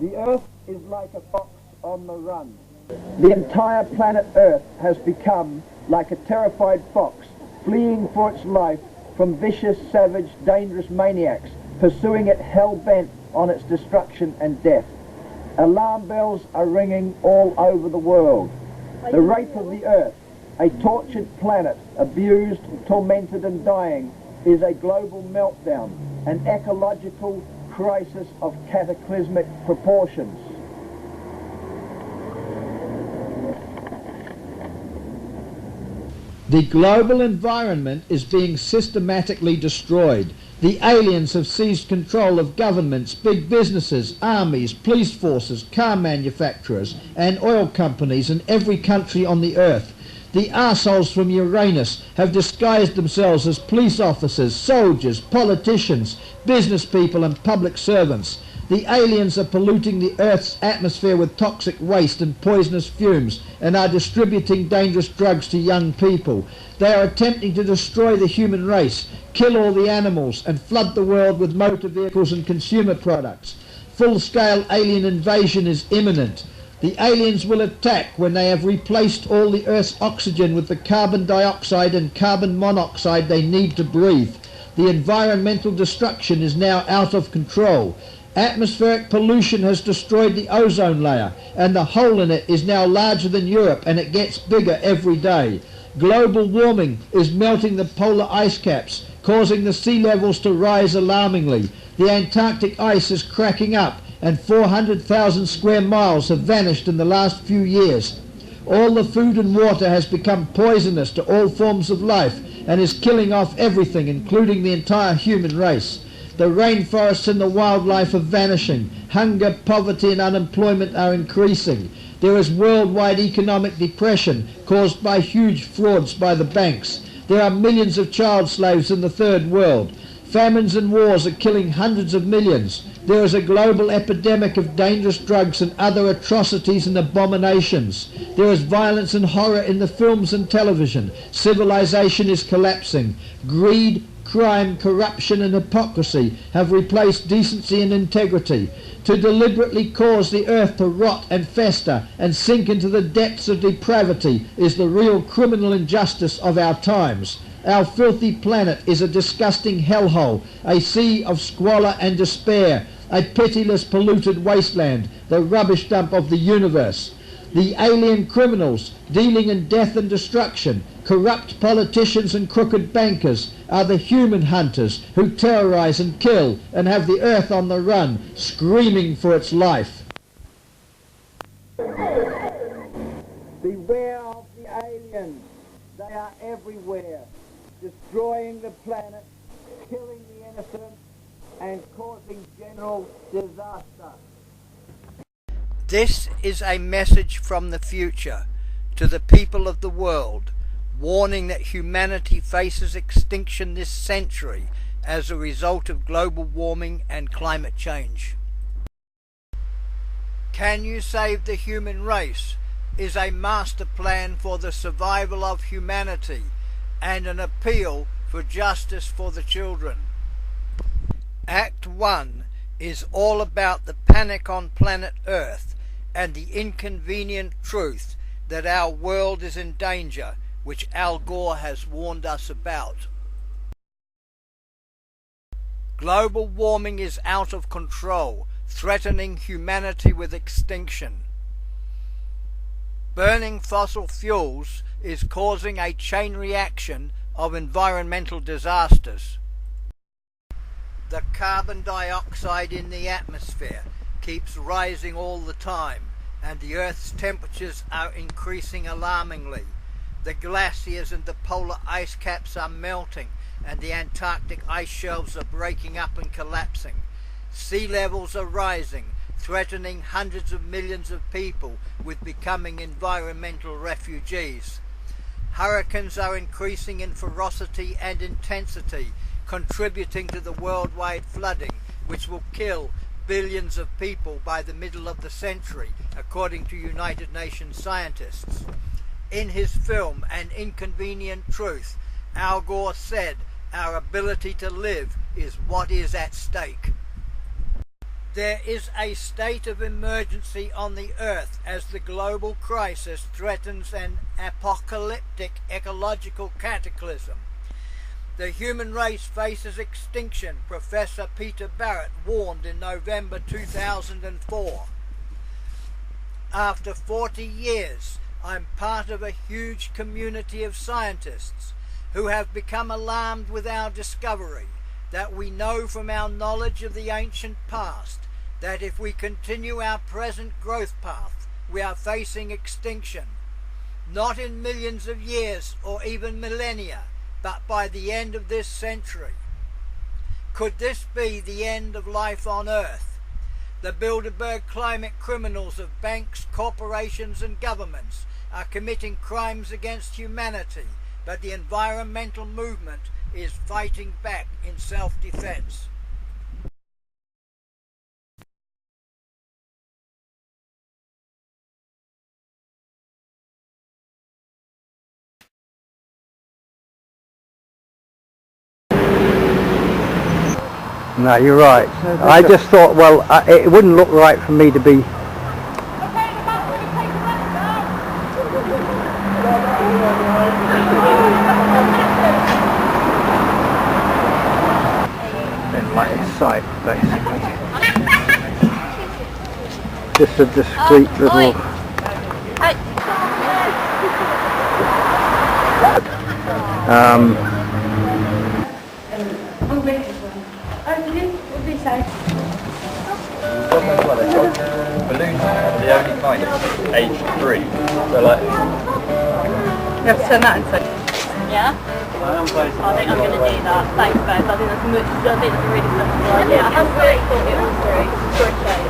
The Earth is like a fox on the run. The entire planet Earth has become like a terrified fox, fleeing for its life from vicious, savage, dangerous maniacs, pursuing it hell-bent on its destruction and death. Alarm bells are ringing all over the world. The rape of the Earth, a tortured planet, abused, tormented and dying, is a global meltdown, an ecological crisis of cataclysmic proportions. The global environment is being systematically destroyed. The aliens have seized control of governments, big businesses, armies, police forces, car manufacturers and oil companies in every country on the earth. The arseholes from Uranus have disguised themselves as police officers, soldiers, politicians, business people and public servants. The aliens are polluting the Earth's atmosphere with toxic waste and poisonous fumes and are distributing dangerous drugs to young people. They are attempting to destroy the human race, kill all the animals and flood the world with motor vehicles and consumer products. Full-scale alien invasion is imminent. The aliens will attack when they have replaced all the Earth's oxygen with the carbon dioxide and carbon monoxide they need to breathe. The environmental destruction is now out of control. Atmospheric pollution has destroyed the ozone layer, and the hole in it is now larger than Europe, and it gets bigger every day. Global warming is melting the polar ice caps, causing the sea levels to rise alarmingly. The Antarctic ice is cracking up, and 400,000 square miles have vanished in the last few years. All the food and water has become poisonous to all forms of life, and is killing off everything, including the entire human race. The rainforests and the wildlife are vanishing. Hunger, poverty and unemployment are increasing. There is worldwide economic depression caused by huge frauds by the banks. There are millions of child slaves in the third world. Famines and wars are killing hundreds of millions. There is a global epidemic of dangerous drugs and other atrocities and abominations. There is violence and horror in the films and television. Civilization is collapsing. Greed, crime, corruption and hypocrisy have replaced decency and integrity. To deliberately cause the earth to rot and fester and sink into the depths of depravity is the real criminal injustice of our times. Our filthy planet is a disgusting hellhole, a sea of squalor and despair, a pitiless polluted wasteland, the rubbish dump of the universe. The alien criminals dealing in death and destruction, corrupt politicians and crooked bankers are the human hunters who terrorize and kill and have the earth on the run, screaming for its life. Beware of the aliens. They are everywhere, destroying the planet, killing the innocent, and causing general disaster. This is a message from the future to the people of the world, warning that humanity faces extinction this century as a result of global warming and climate change. Can You Save the Human Race is a master plan for the survival of humanity and an appeal for justice for the children. Act 1 is all about the panic on planet Earth and the inconvenient truth that our world is in danger, which Al Gore has warned us about. Global warming is out of control, threatening humanity with extinction. Burning fossil fuels is causing a chain reaction of environmental disasters. The carbon dioxide in the atmosphere keeps rising all the time, and the Earth's temperatures are increasing alarmingly. The glaciers and the polar ice caps are melting, and the Antarctic ice shelves are breaking up and collapsing. Sea levels are rising, threatening hundreds of millions of people with becoming environmental refugees. Hurricanes are increasing in ferocity and intensity, contributing to the worldwide flooding, which will kill billions of people by the middle of the century, according to United Nations scientists. In his film An Inconvenient Truth, Al Gore said, "Our ability to live is what is at stake." There is a state of emergency on the earth as the global crisis threatens an apocalyptic ecological cataclysm. The human race faces extinction, Professor Peter Barrett warned in November 2004. After 40 years, I'm part of a huge community of scientists who have become alarmed with our discovery that we know from our knowledge of the ancient past that if we continue our present growth path, we are facing extinction, not in millions of years or even millennia, but by the end of this century. Could this be the end of life on Earth? The Bilderberg climate criminals of banks, corporations and governments are committing crimes against humanity, but the environmental movement is fighting back in self-defense. No, you're right. I just thought, well, it wouldn't look right for me to be... in light of sight, basically. Just a discreet little... Balloons are the only kind age 3. So like You have to turn that inside. Yeah? I think I'm going to do that. Thanks, guys. I think that's a really sensible idea. I have really thought it was for a show.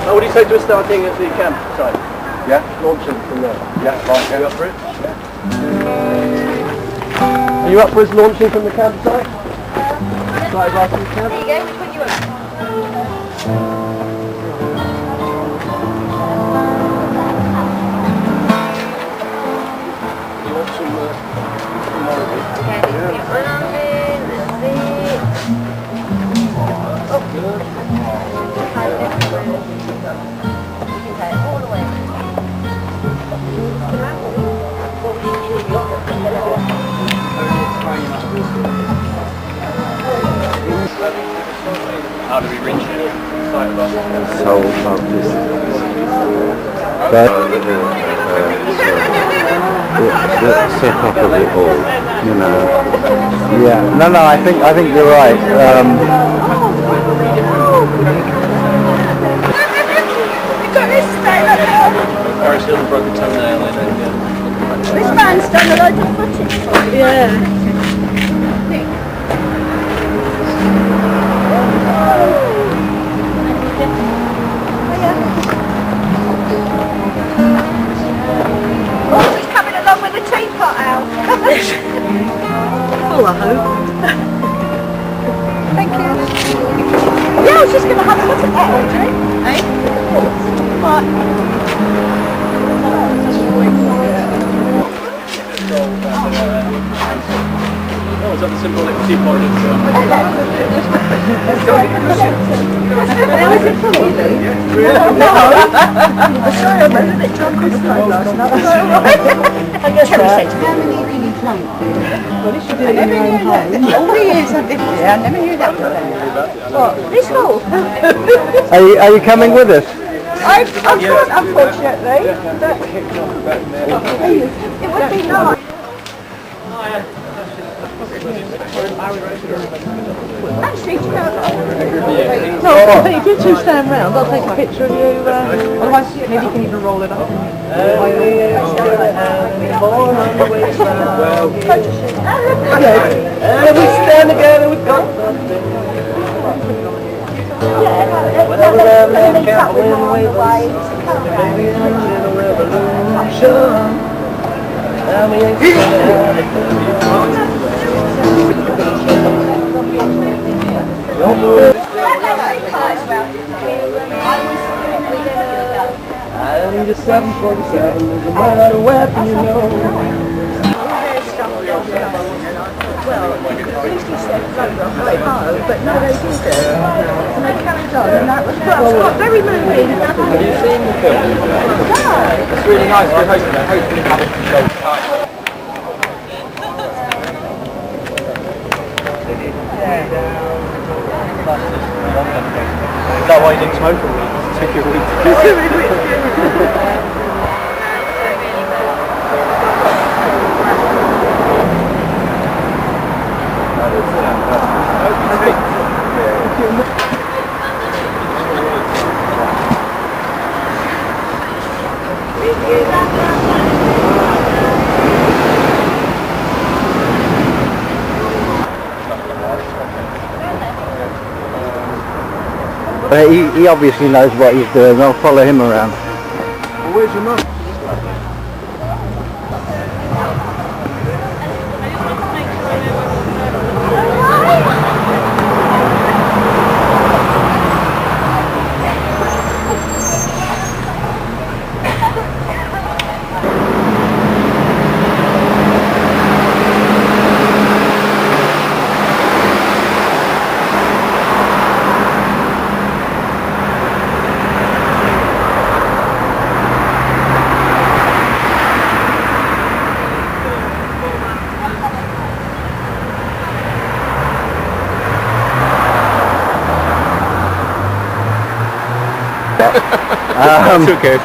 What do you say to us starting at the campsite? Yeah? Launching from there. Yeah, right. Are you up for it? Yeah. Are you up for us launching from the campsite? Started right from the camp? There you go, which one you want? how do we reach it? So obvious. The setup of it all, you know. Yeah, no, I think you're right. Paris Hilton broke a toenail and then This man's done a load of footage. Yeah. Oh, he's coming along with the teapot out. Full of hope. Thank you. Yeah, I was just going to have a look at that, Audrey. Eh? What? Oh, is that the symbolic teapot? Sorry, I'm a bit drunk on the phone last night. I guess how many can you play? Well, this should do it in your own home. All the years I've lived here, I never knew that before. What? This hall? Are you coming with us? Unfortunately, but it would be nice. Actually, do you know, no, but if you two stand round, I'll take a picture of you. Otherwise, maybe you can even roll it up. And we stand together with God. And the 747 is a matter weapon, you know. Well, at least he said way home, but no, they didn't. And they carried on, and that was very moving. Have you seen the film? No. It's really nice. I hopefully have it controlled. Is that why you didn't smoke for a week? It took you a week to do it. He obviously knows what he's doing. I'll follow him around. Well, where's your mum? It's okay.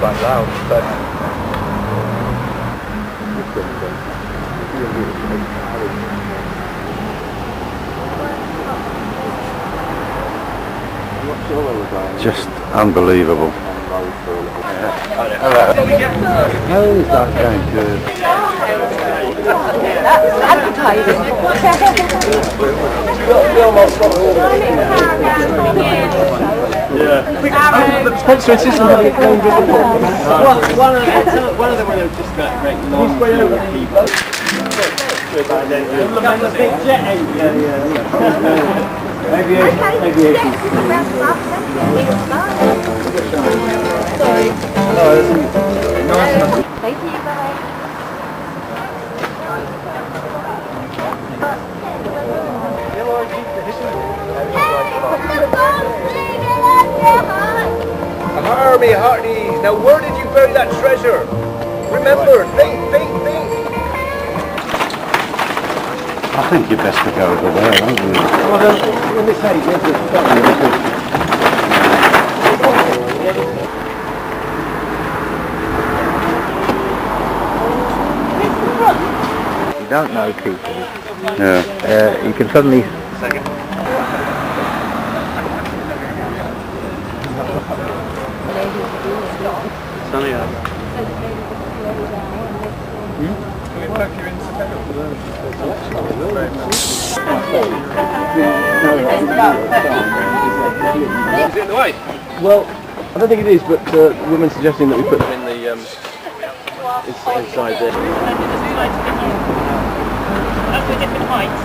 Quite loud, but Just unbelievable. hello. How is that going? Good. The sponsor insisted on having it going One of them were just that great long people. Aviation. Thank you, bye. Harmy Hearties, now where did you bury that treasure? Remember, think. I think you'd best to go over there, don't you? Well, when they say there's You don't know people. Yeah. You can suddenly... Sunny out. Is it in the way? Well, I don't think it is, but the woman's suggesting that we put them in the inside there. That's the different heights.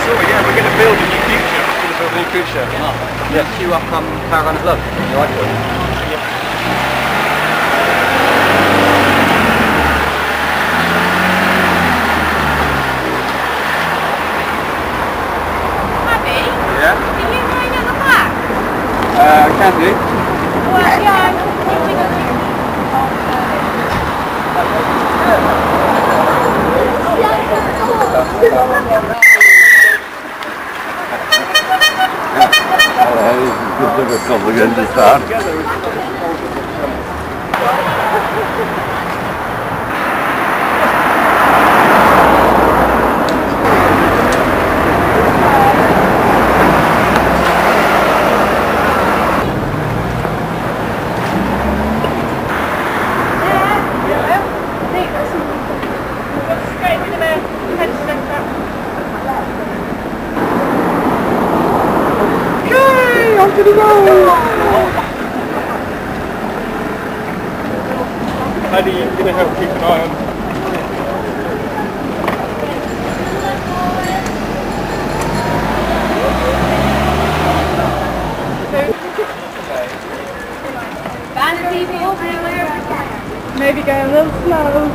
So yeah, we're going to build a new future. We're going to build a new future. Yeah, queue up Caravan of Love. You like it? Abby? Yeah? Are you going at the back? Can do. Well, yeah. How are you going to help keep an eye on? Maybe go a little slow.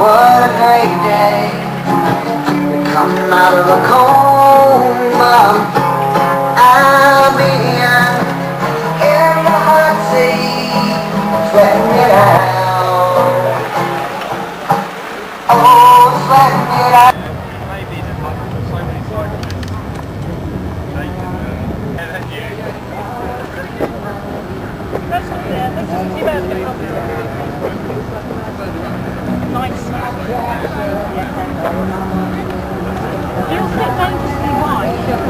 What a great day to come out of a coma. I'll be in the hot sea, sweating it out. Oh, sweating it out. Maybe there's like so many cyclists. They can head you. That's not too bad. Nice. You'll sit dangerously wide. You'll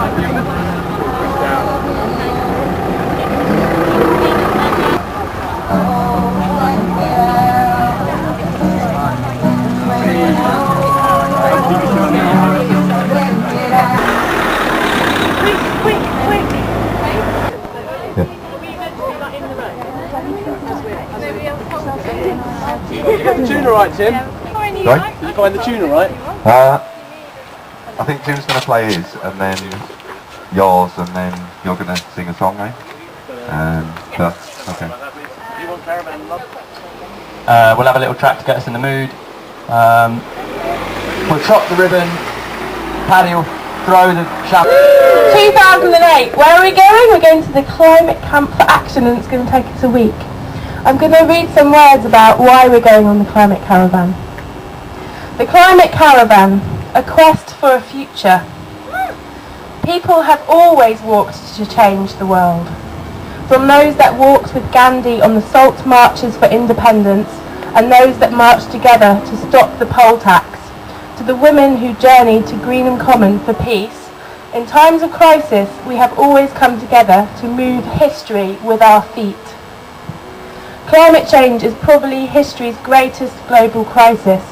Did you get the tune alright, Tim? Right? Did you find the tune alright? I think Tim's going to play his, and then yours, and then you're going to sing a song, eh? Okay. Do you want Caravan Love? We'll have a little track to get us in the mood. We'll chop the ribbon, Paddy will throw the shaft. 2008, where are we going? We're going to the Climate Camp for Action, and it's going to take us a week. I'm going to read some words about why we're going on the Climate Caravan. The Climate Caravan, a quest for a future. People have always walked to change the world. From those that walked with Gandhi on the salt marches for independence, and those that marched together to stop the poll tax, to the women who journeyed to Greenham Common for peace. In times of crisis, we have always come together to move history with our feet. Climate change is probably history's greatest global crisis,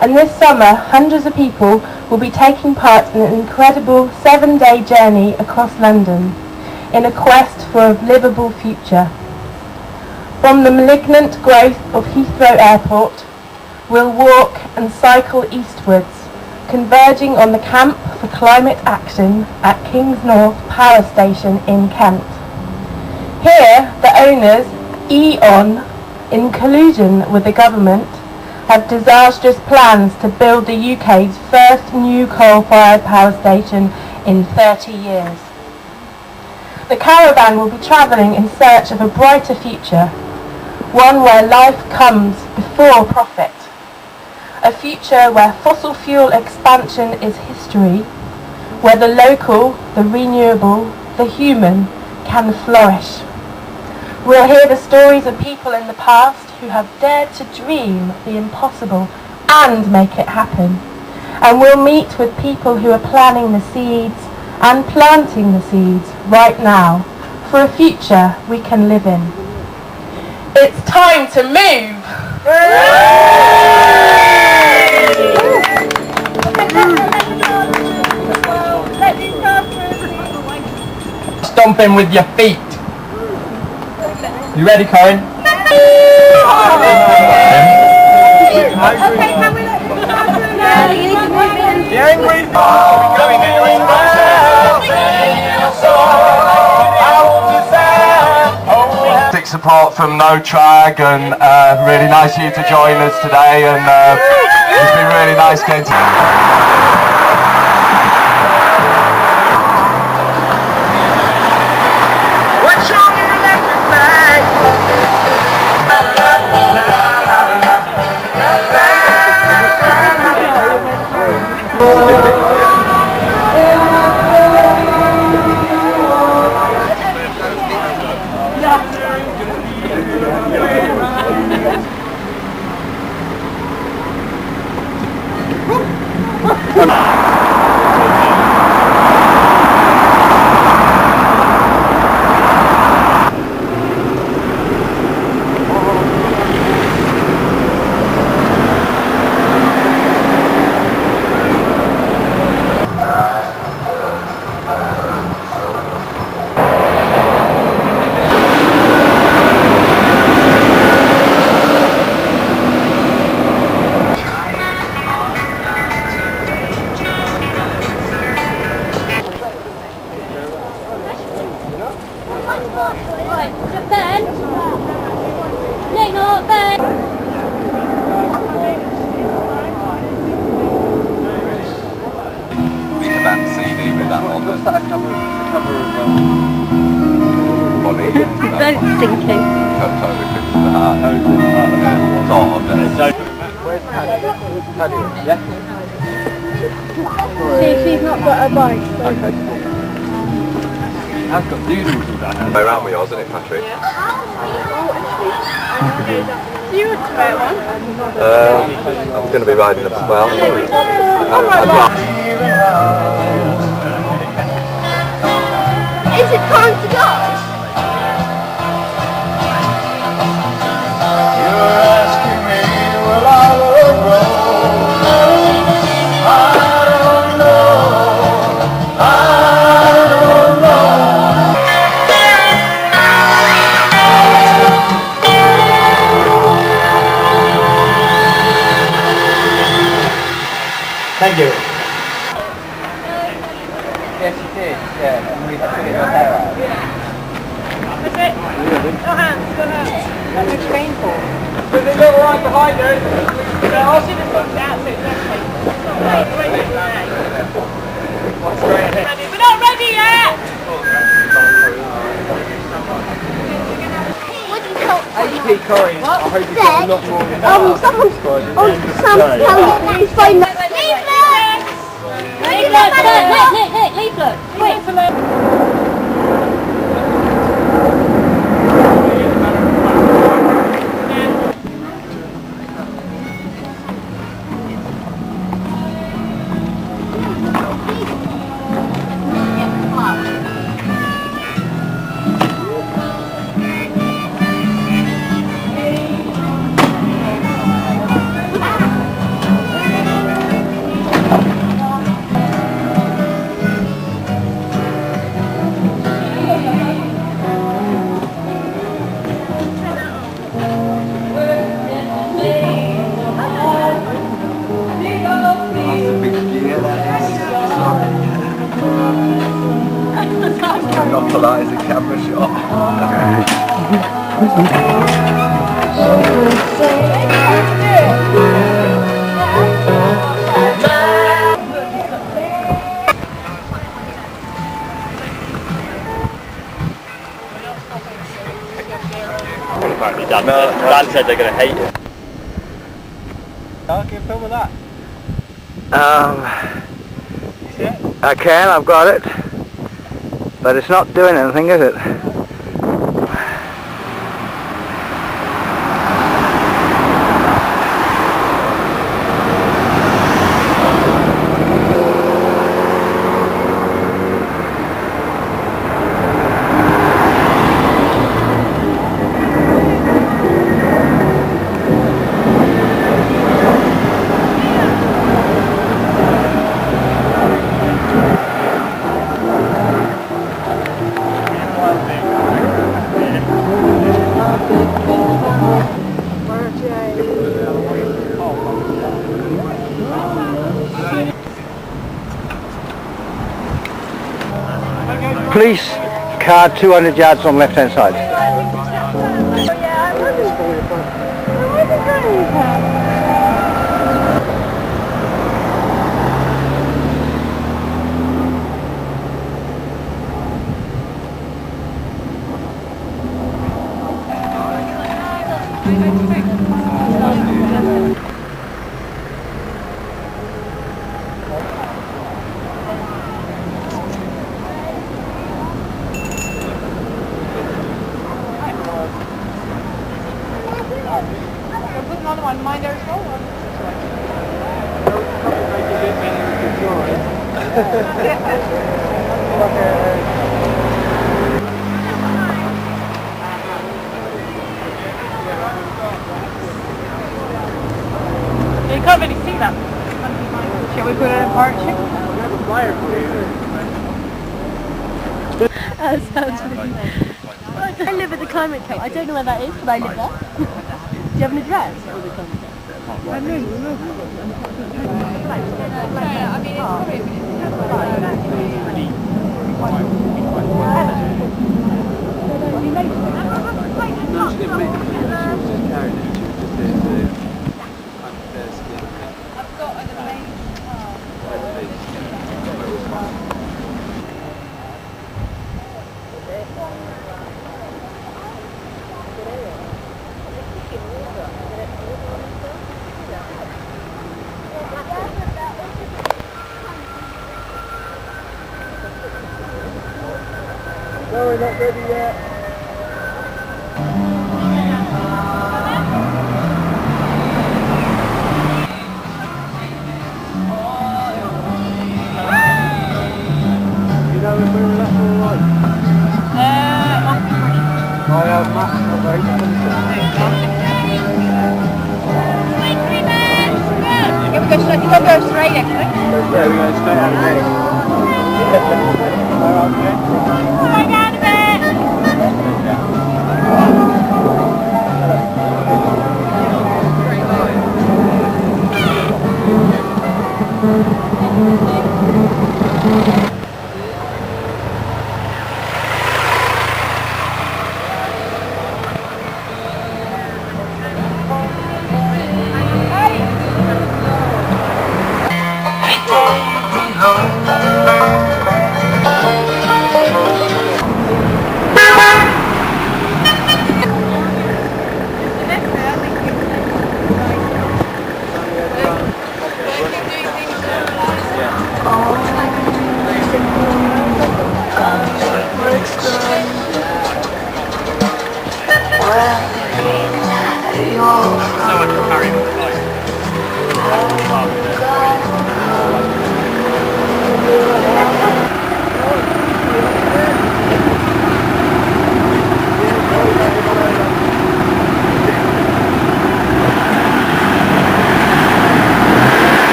and this summer hundreds of people will be taking part in an incredible 7-day journey across London in a quest for a livable future. From the malignant growth of Heathrow Airport, we'll walk and cycle eastwards, converging on the Camp for Climate Action at Kingsnorth Power Station in Kent. Here, the owners, E.ON, in collusion with the government, have disastrous plans to build the UK's first new coal-fired power station in 30 years. The caravan will be travelling in search of a brighter future, one where life comes before profit, a future where fossil fuel expansion is history, where the local, the renewable, the human can flourish. We'll hear the stories of people in the past who have dared to dream the impossible and make it happen. And we'll meet with people who are planting the seeds and planting the seeds right now for a future we can live in. It's time to move! stomping with your feet. You ready, Corin? Okay, can we let The angry going support from No Trag, and really nice of you to join us today, and it's been really nice getting to... She's not got a bike. So. Okay. I've got doodles with that. Way around with yours, isn't it, Patrick? You would spare one? I'm going to be riding them as well. Is it time to go? Thank you. Yes, you did. Yeah, and we had to get your hair out. That's it. No hands, no hands. That's a train for. Does it look right behind us? I should have looked out so it's okay. We're not ready yet! HP Corin, I hope you've got a lot more. Someone's phone. Leaflet! Wait. Not polite as a camera shot. Dan said they're going to hate you. Can you film with that? I can, I've got it. But it's not doing anything, is it? Police car 200 yards on left hand side. Another one, mine goes forward. You can't really see that. Shall we put it in partnership? That sounds really nice. I live at the climate camp. I don't know where that is, but I live there. Do you have an address for the climate camp? I know. I've got an amazing car. No, we're not ready yet. You know if we were left or right? I have maps of 8. You can go straight actually. Yeah, we're going straight out of there.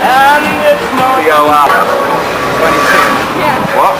And it's not... We go up 22. Yeah. What?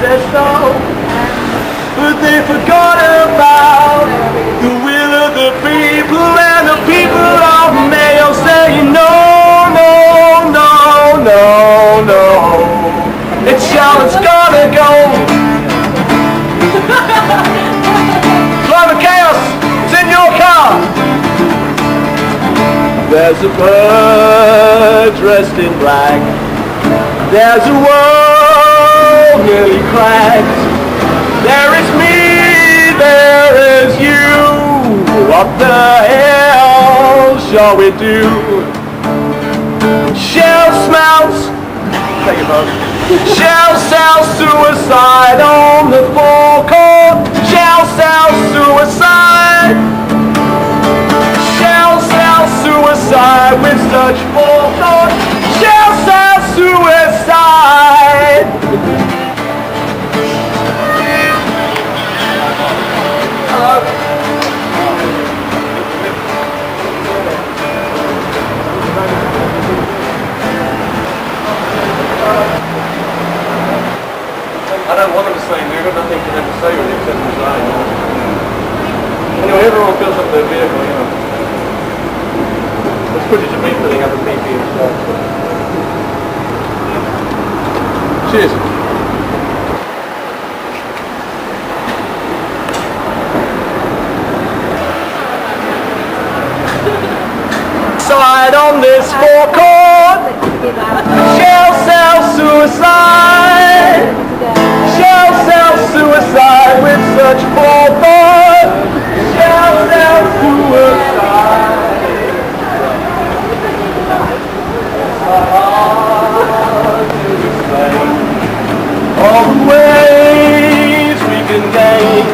their soul. But they forgot about the will of the people, and the people of Mayo saying no, no, no, no, no. It's Charlotte's gotta go. Climate chaos, it's in your car. There's a bird dressed in black. There's a world nearly cracked. There is me, there is you. What the hell shall we do? Shell smells. Take it, bud. Shell sells suicide on the forecourt. Shell sells suicide. Shell sells suicide with such forethought. Shell sells suicide. Hello. I don't want them to say, we've got nothing for them to say really except resign. Anyway, everyone fills up their vehicle, you know. There's footage of me filling up a PP and stuff. Cheers. Side on this forecourt. Shell sells suicide. Shell sells suicide with such forethought. Shell sells suicide. All the ways we can gain,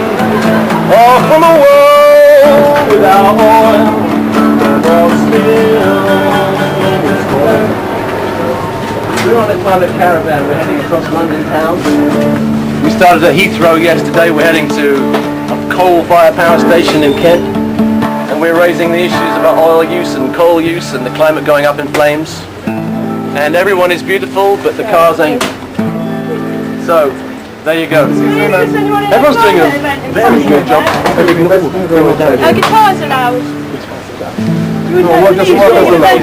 all from a world without oil, or still in its oil. We're on a climate caravan, we're heading across London town. We started at Heathrow yesterday, we're heading to a coal-fired power station in Kent, and we're raising the issues about oil use and coal use and the climate going up in flames. And everyone is beautiful, but the cars ain't. So, there you go. Everyone's doing a very good job. Guitars allowed. He's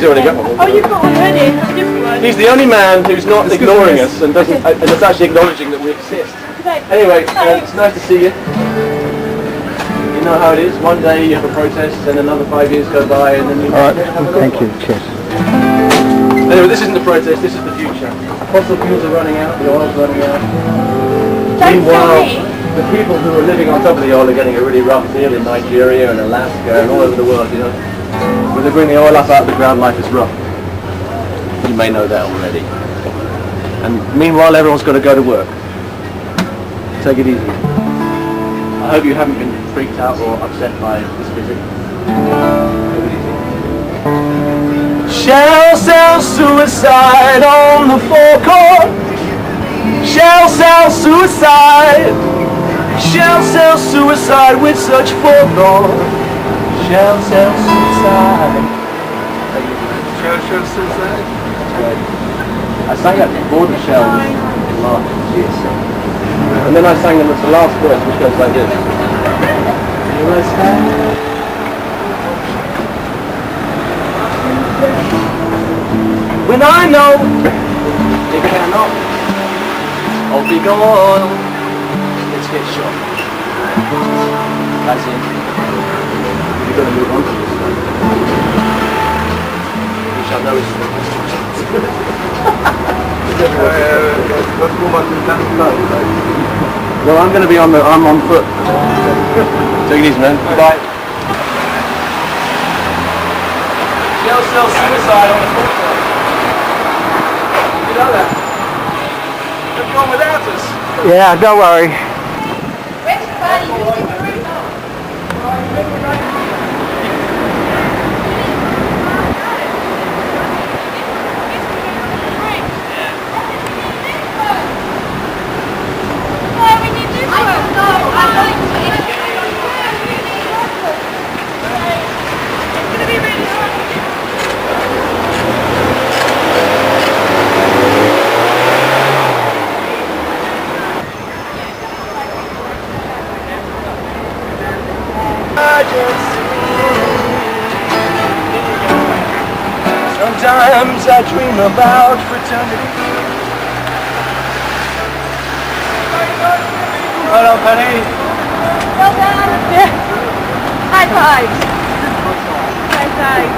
already got one. Oh, you've got one ready. That's a different one. He's the only man who's not ignoring us and doesn't, and is actually acknowledging that we exist. Anyway, it's nice to see you. You know how it is. One day you have a protest, and another 5 years go by, and then you. All right. Thank you. Cheers. Anyway, this isn't the protest. This is the future. Fossil fuels are running out. The oil's running out. Meanwhile, the people who are living on top of the oil are getting a really rough deal in Nigeria and Alaska and all over the world. You know, when they bring the oil up out of the ground, life is rough. You may know that already. And meanwhile, everyone's got to go to work. Take it easy. I hope you haven't been freaked out or upset by this visit. Take it easy. Shell sells suicide on the forecourt. Shell sells suicide. Shell sells suicide with such forethought. Shell sells suicide. Shell sells suicide? That's right. I sang that before the Shell last year. And then I sang them as the last verse, which goes like this. When I know it cannot all be gone, let's get shot. That's it. We're going to move on to this one. Which I know is well, I'm going to be I'm on foot. Take it easy, man. Bye. Shell sells suicide on the forecourt. You know that? They've gone without us. Yeah, don't worry. Sometimes I dream about fraternity. Well done, Penny. Well done. Yeah. High five. High five.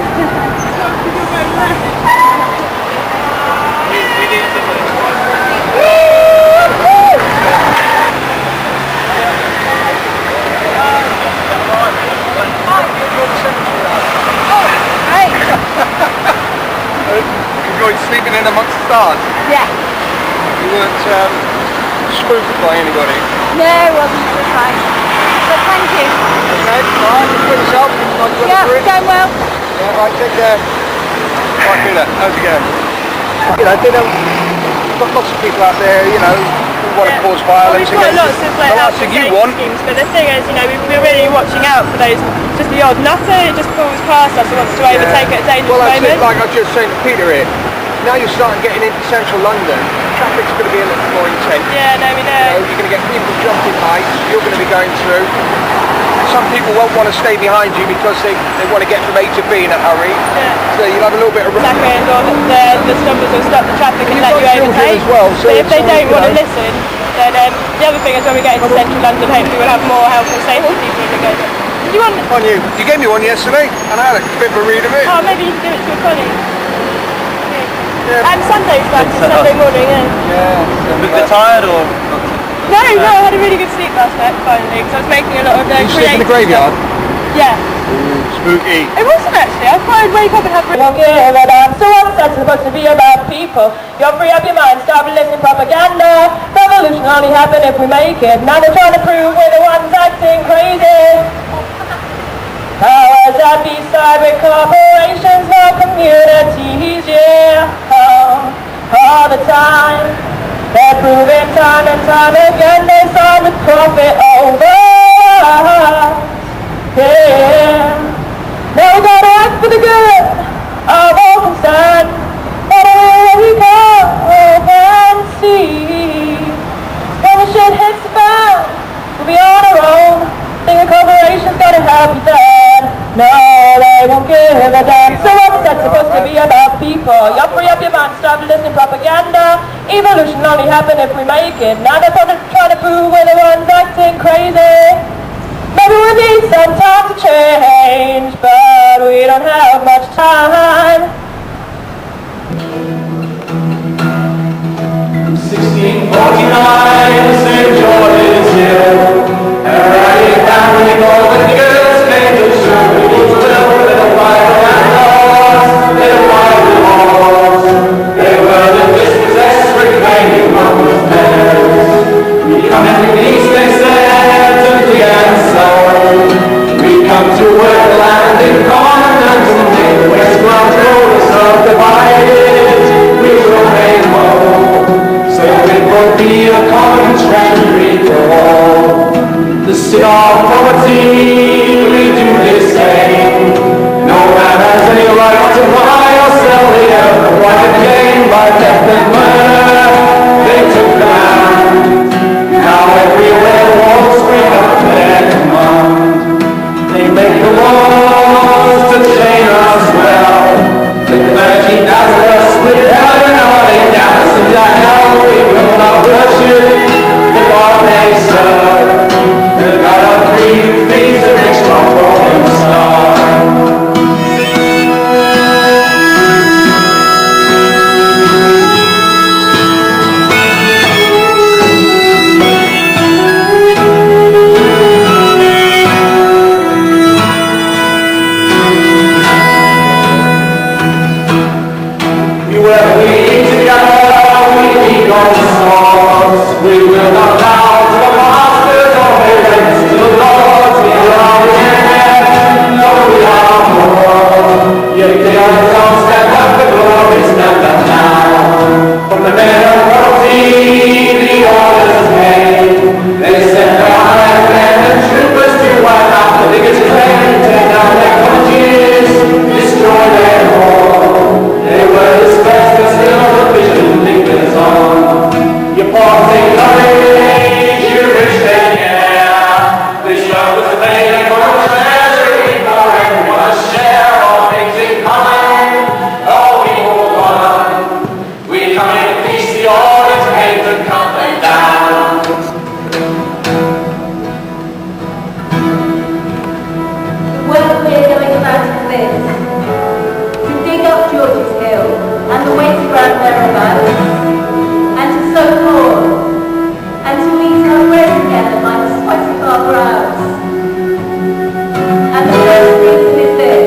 Enjoyed sleeping in amongst the stars? Yeah. You weren't spooked by anybody? No, it wasn't. It was fine. But thank you. Okay, alright, put yourself. Yeah, it's going well. Yeah, right, take care. Right, Peter, how's it going? You know, you've got lots of people out there, you know, who want to cause violence We've got lots of like the last thing you want. schemes, but the thing is, you know, we're really watching out for those, just the odd nutter who just pulls past us and wants to overtake at a dangerous well, that's moment. it, like I was just saying to Peter here, now you're starting getting into central London, traffic's going to be a little more intense. Yeah, no, we know. You're going to get people jumping heights, you're going to be going through. Some people won't want to stay behind you because they want to get from A to B in a hurry. Yeah. So you'll have a little bit of... Exactly, and or the stoppers will stop the traffic and let you overtake. As well, so but if they don't want to know. listen, then the other thing is when we get into central London, hopefully we'll have more health and safety people who go. Did you want... On you. You gave me one yesterday, and I had a bit of a read of it. Oh, maybe you can give it to a colleague. Yeah. Sunday's back, Sunday morning, yeah. Was they tired or...? No, I had a really good sleep last night, finally, because I was making a lot of You sleep in the graveyard? Stuff. Yeah. Spooky. It wasn't actually, I thought I'd wake up and have... Don't give a damn, so what's that supposed to be about people? You're free up your mind, stop listening to propaganda. Revolution only happen if we make it. Now they're trying to prove we're the ones acting crazy. Powers that be side with corporations, no communities, yeah. All the time, they're proving time and time again they saw the profit over. Yeah. Now we gotta act for the good of all concerned. Whatever we come and see, when the shit hits the fan, we'll be on our own. Think a corporation's gonna help you then. No, they won't give a damn. So what's that supposed to be about people? You're free up your mind, stop listening to propaganda. Evolution only happen if we make it. Now they're trying to prove we're the ones acting crazy. Maybe we need some time to change, but we don't have much time. 1649, St. George is here. A rally family golden girls came to serve each will with a fire and laws. They fight the wars. They were the dispossessed, reclaiming what was theirs. We come in peace, they said, to the answer. We come to work the land in common and to make the West Ground road subdivided. We will make more, so it will be a common treasury for all. The sin of poverty, we do the same. No man has any right to buy or sell the earth. What it gained by theft and murder, they took land. Now everywhere walls spring up their command. They make the laws to chain us well. The clergy dazzle us with heaven, or they damn us into hell. We will not worship the God they serve. The God of three feet, a big strong rolling star. Where we eat together, we eat on the sauce. We will not bow to the master. we celebrate together by the sweat of our brows. And the first reason is this,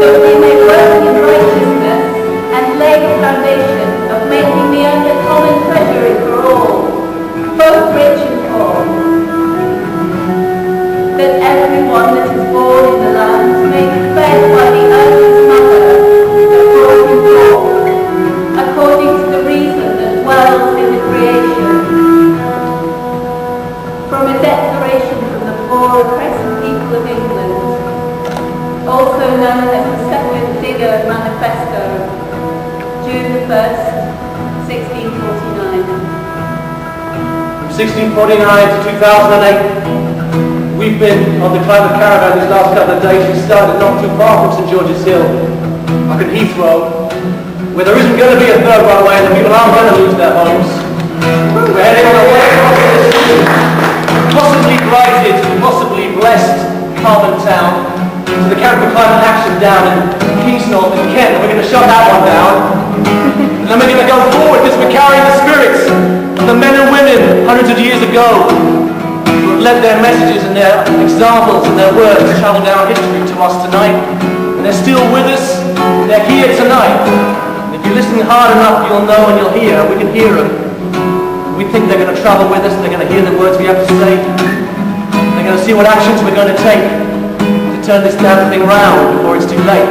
that we may work in righteousness and lay the foundation of making the earth a common treasury for all, both rich and poor. That everyone that is born in the land may be fed by the earth's mother that brought him forth, according to the reason that dwells in the creation. From a declaration from the poor oppressed people of England, also known as the Second Digger Manifesto, June the 1st, 1649. From 1649 to 2008, we've been on the climate caravan these last couple of days. We started not too far from St George's Hill, up in Heathrow, where there isn't going to be a third runway and the people aren't going to lose their homes. We're heading on our way across this possibly blighted, possibly blessed carbon town to the Camp for Climate Action down in Kingsnorth in Kent, and we're going to shut that one down. And then we're going to go forward because we're carrying the spirits of the men and women hundreds of years ago who have let their messages and their examples and their words travel down history to us tonight. And they're still with us. They're here tonight. And if you listen hard enough, you'll know and you'll hear. We can hear them. We think they're going to travel with us. They're going to hear the words we have to say. They're going to see what actions we're going to take to turn this damn thing round before it's too late.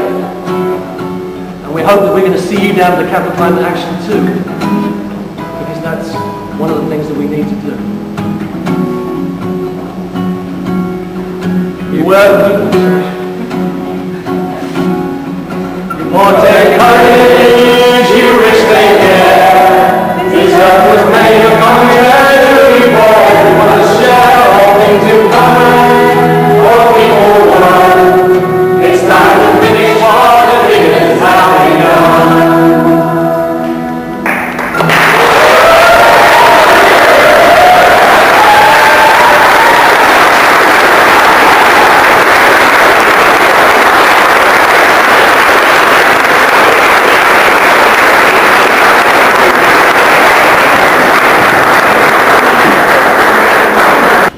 And we hope that we're going to see you down at the Camp for Climate Action too. Because that's one of the things that we need to do. You work. For take courage, you rich they care. This earth was made of contrary war. We want to share all things in common. For we all one. It's time to finish what the beginners have begun.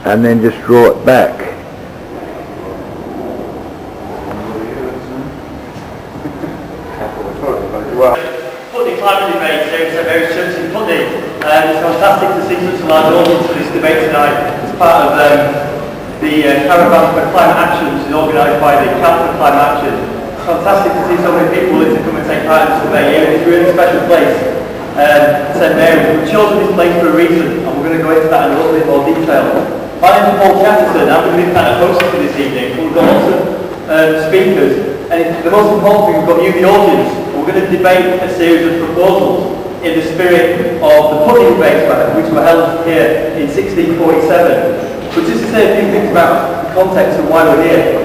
And then just draw it back. Putney climate debate here is a very church in Putney. It's fantastic to see such a large audience for this debate tonight. It's part of the caravan for climate action, which is organised by the Camp for Climate Action. It's fantastic to see so many people willing to come and take part in this debate here. It's a really special place. St Mary's. We've chosen this place for a reason, and we're going to go into that in a little bit more detail. My name is Paul Chatterton. I'm going to be kind of hosting for this evening. We've got lots of speakers, and the most important thing, we've got you, the audience. We're going to debate a series of proposals in the spirit of the Putney debates, which were held here in 1647. But just to say a few things about the context of why we're here.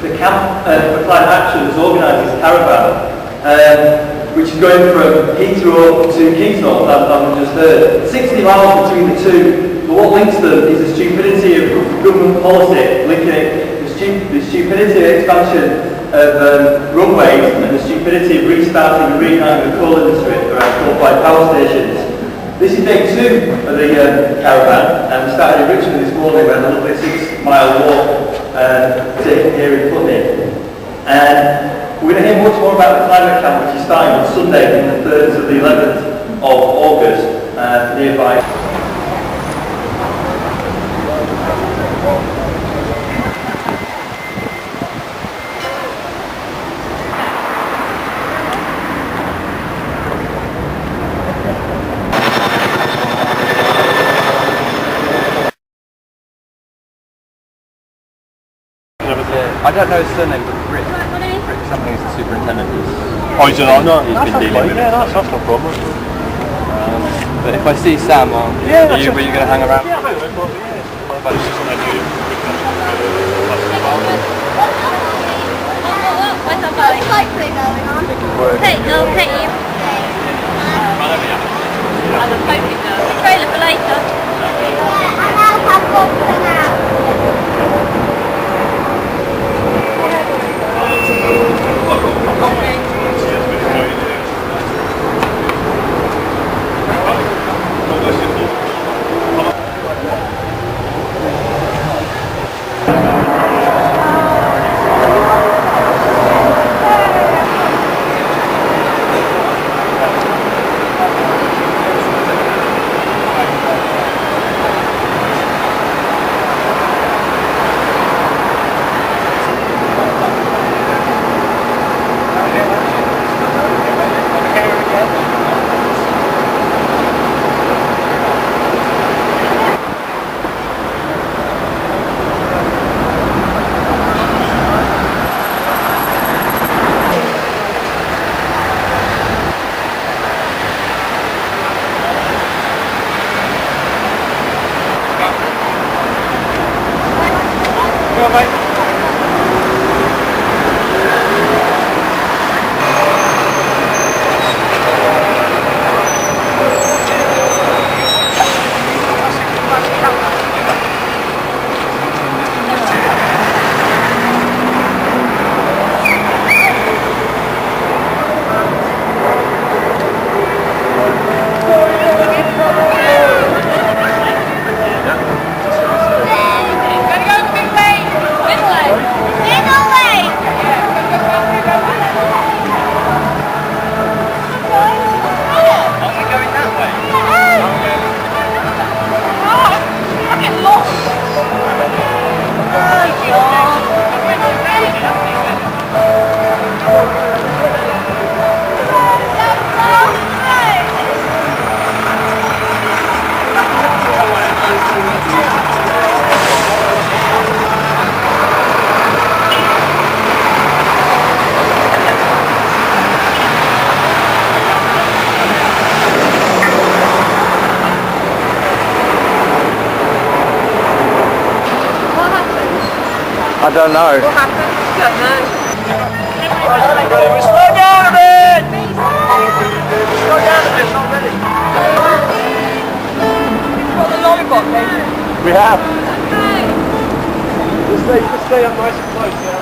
The Camp for Climate Action has organised this caravan, which is going from Heathrow to Kingsnorth, as I've just heard. 60 miles between the two. But what links them is the stupidity of government policy, linking it, the stupidity of expansion of runways and the stupidity of restarting and reigniting the coal industry around coal-fired power stations. This is day 2 of the caravan, and we started in Richmond this morning. We had a lovely 6-mile walk taken here in Putney. And we're going to hear much more about the climate camp, which is starting on Sunday, from the 3rd to the 11th of August, nearby. I don't know his surname, but Rick, something is the superintendent. Oh, he's no, he's been dealing with it. Yeah, that's no problem. But if I see Sam, are you going to hang around? Yeah, I Hey, I'll pay you. Trailer for later. I don't know. What happened? Don't know. Slow down a bit! Slow down a bit, not ready. You've got the lollipop, then? We have. Just stay up nice and close, yeah.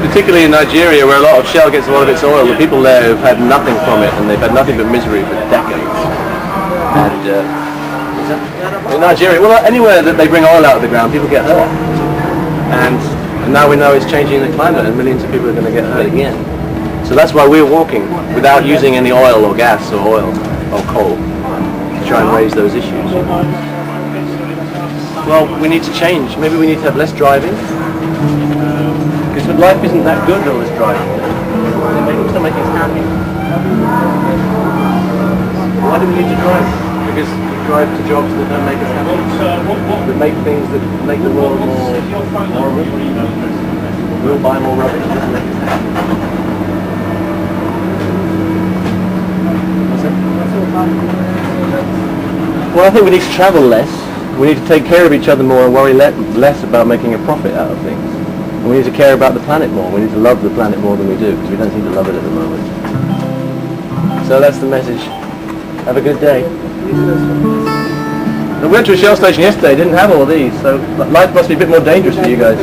Particularly in Nigeria, where a lot of Shell gets a lot of its oil, the people there have had nothing from it, and they've had nothing but misery for decades. And in Nigeria, well, anywhere that they bring oil out of the ground, people get hurt. And now we know it's changing the climate, and millions of people are going to get hurt again. So that's why we're walking without using any oil or gas or oil or coal. try and raise those issues. Well, we need to change. Maybe we need to have less driving. Because life isn't that good with all this driving. It's not making us happy. Why do we need to drive? Because we drive to jobs that don't make us happy. That make things that make the world more horrible. We'll buy more rubbish. It doesn't make us happy. What's that? Well, I think we need to travel less. We need to take care of each other more and worry less about making a profit out of things. And we need to care about the planet more. We need to love the planet more than we do, because we don't seem to love it at the moment. So that's the message. Have a good day. We went to a Shell station yesterday, didn't have all of these, so life must be a bit more dangerous for you guys.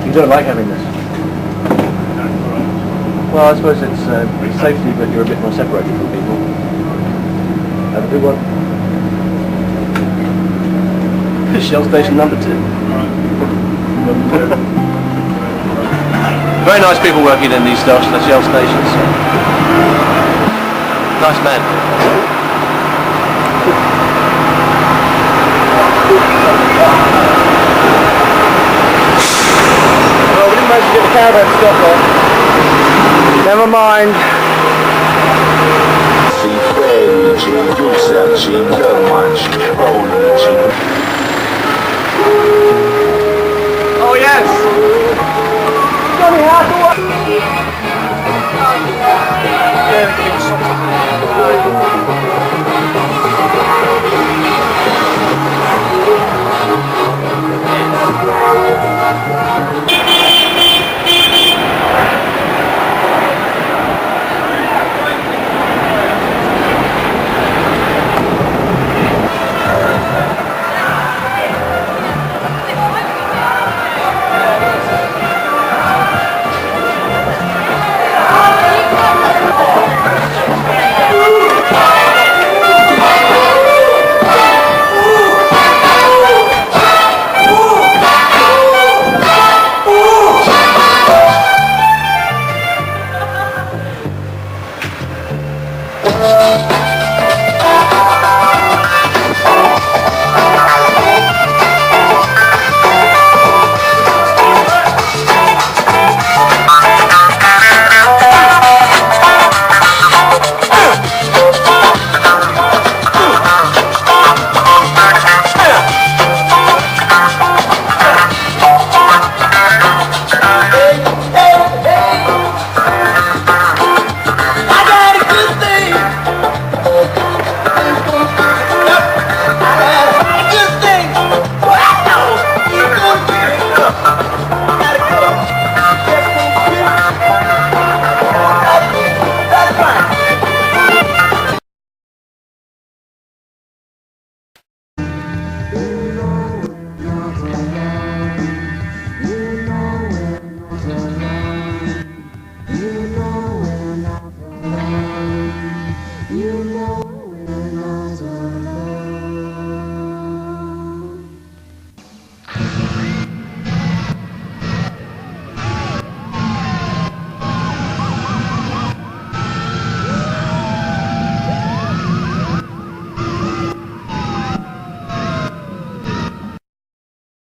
You don't like having this? Well, I suppose it's safety, but you're a bit more separated from people. Have a good one. Shell station number 2. Very nice people working in these Shell stations. Nice man. Well, we didn't manage to get the caravan stop there. Never mind. Oh yes! Yeah,